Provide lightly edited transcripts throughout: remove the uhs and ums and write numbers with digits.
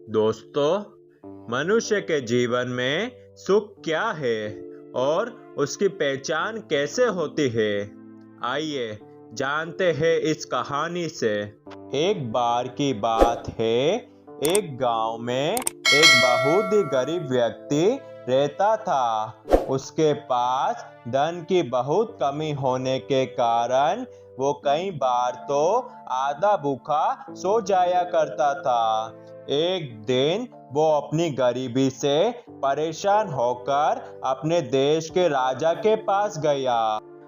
दोस्तों, मनुष्य के जीवन में सुख क्या है और उसकी पहचान कैसे होती है? आइए जानते हैं इस कहानी से। एक बार की बात है, एक गांव में एक बहुत ही गरीब व्यक्ति रहता था। उसके पास धन की बहुत कमी होने के कारण वो कई बार तो आधा भूखा सो जाया करता था। एक दिन वो अपनी गरीबी से परेशान होकर अपने देश के राजा के पास गया।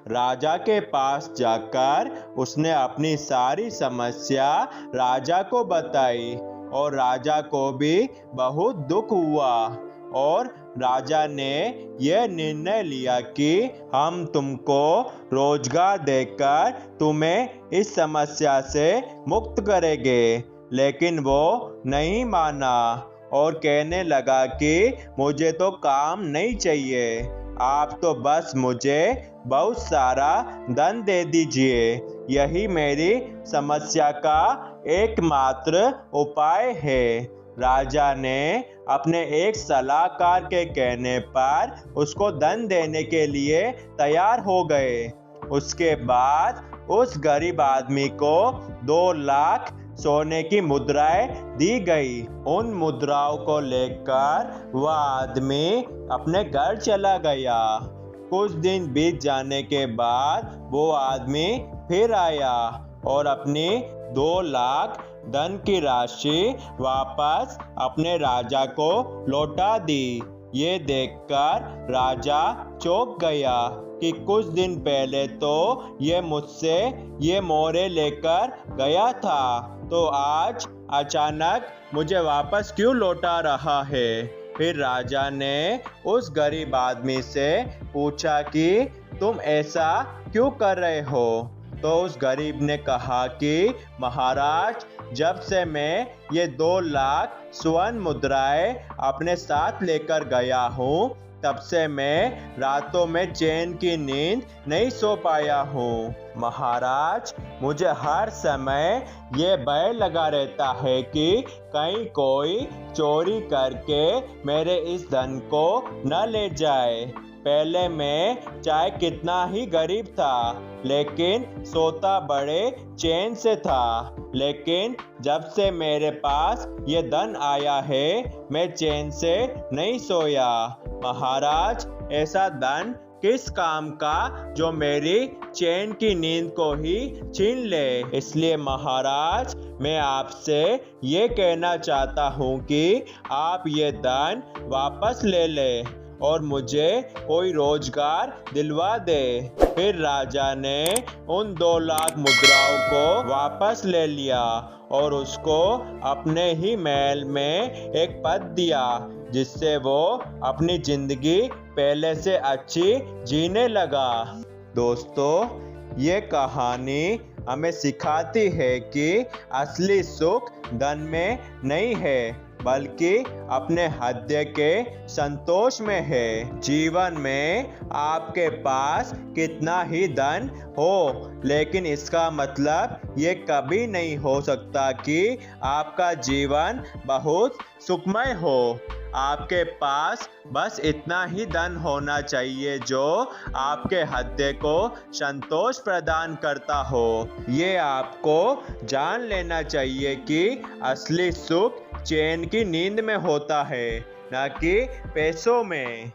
राजा के पास जाकर उसने अपनी सारी समस्या राजा को बताई और राजा को भी बहुत दुख हुआ। और राजा ने यह निर्णय लिया कि हम तुमको रोजगार देकर तुम्हें इस समस्या से मुक्त करेंगे। लेकिन वो नहीं माना और कहने लगा कि मुझे तो काम नहीं चाहिए, आप तो बस मुझे बहुत सारा धन दे दीजिए, यही मेरी समस्या का एकमात्र उपाय है। राजा ने अपने एक सलाहकार के कहने पर उसको धन देने के लिए तैयार हो गए। उसके बाद उस गरीब आदमी को 2 लाख सोने की मुद्राएं दी गई। उन मुद्राओं को लेकर वह आदमी अपने घर चला गया। कुछ दिन बीत जाने के बाद वो आदमी फिर आया और अपनी 2 लाख धन की राशि वापस अपने राजा को लौटा दी। ये देखकर राजा चौंक गया कि कुछ दिन पहले तो ये मुझसे ये मोहरे लेकर गया था, तो आज अचानक मुझे वापस क्यों लौटा रहा है? फिर राजा ने उस गरीब आदमी से पूछा कि तुम ऐसा क्यों कर रहे हो? तो उस गरीब ने कहा कि महाराज, जब से मैं ये 2 लाख स्वर्ण मुद्राएं अपने साथ लेकर गया हूँ, तब से मैं रातों में चैन की नींद नहीं सो पाया हूँ। महाराज, मुझे हर समय ये भय लगा रहता है कि कहीं कोई चोरी करके मेरे इस धन को न ले जाए। पहले मैं चाहे कितना ही गरीब था, लेकिन सोता बड़े चैन से था। लेकिन जब से मेरे पास ये धन आया है, मैं चैन से नहीं सोया। महाराज, ऐसा धन किस काम का जो मेरी चैन की नींद को ही छीन ले? इसलिए महाराज, मैं आपसे ये कहना चाहता हूँ कि आप ये धन वापस ले लें और मुझे कोई रोजगार दिलवा दे। फिर राजा ने उन 2 लाख मुद्राओं को वापस ले लिया और उसको अपने ही महल में एक पद दिया, जिससे वो अपनी जिंदगी पहले से अच्छी जीने लगा। दोस्तों, ये कहानी हमें सिखाती है कि असली सुख धन में नहीं है, बल्कि अपने हृदय के संतोष में है। जीवन में आपके पास कितना ही धन हो, लेकिन इसका मतलब ये कभी नहीं हो सकता कि आपका जीवन बहुत सुखमय हो। आपके पास बस इतना ही धन होना चाहिए जो आपके हृदय को संतोष प्रदान करता हो। ये आपको जान लेना चाहिए कि असली सुख चैन की नींद में होता है, न कि पैसों में।